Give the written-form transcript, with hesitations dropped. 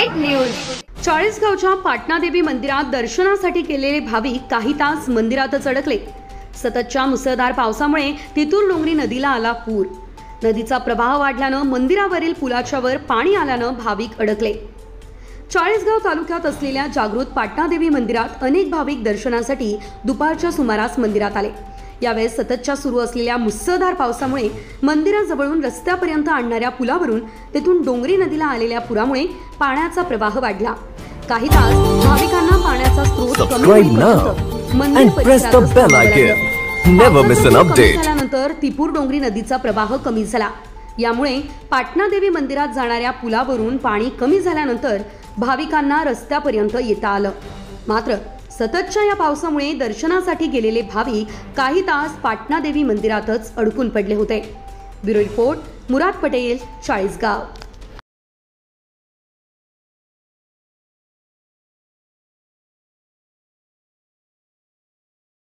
वाईट न्यूज। चाळीसगावच्या पाटणादेवी मंदिरात दर्शनासाठी गेलेले भाविक काही तास मंदिरातच अडकले। सततच्या मुसळधार पावसामुळे तितूर डोंगरी नदीला आला पूर। नदीचा प्रवाह वाढल्यानं मंदिरावरील पुलाच्या वर पाणी आल्यानं भाविक अडकले। चाळीसगाव तालुक्यात असलेल्या जागृत पाटणादेवी मंदिरात अनेक भाविक दर्शनासाठी दुपारच्या सुमारास मंदिरात आले। यावेळेस सततच्या सुरू असलेल्या मुसळधार पावसामुळे मंदिराजवळून रस्त्यापर्यंत आणणाऱ्या पुलावरून तेथून डोंगरी नदीला आलेल्या पुरामुळे पाण्याचा प्रवाह वाढला। काही तास भाविकांना पाण्याचा स्रोत कमी होईपर्यंत मंदिर परिसरात झाल्यानंतर तिपूर डोंगरी नदीचा प्रवाह कमी झाला। यामुळे पाटणादेवी मंदिरात जाणाऱ्या पुलावरून पाणी कमी झाल्यानंतर भाविकांना रस्त्यापर्यंत येता आलं। मात्र सततच्या या पावसामुळे दर्शनासाठी गेलेले भाविक काही तास पाटणादेवी मंदिरातच अडकून पडले होते। ब्युरो रिपोर्ट, मुराद पटेल, चाळीसगाव।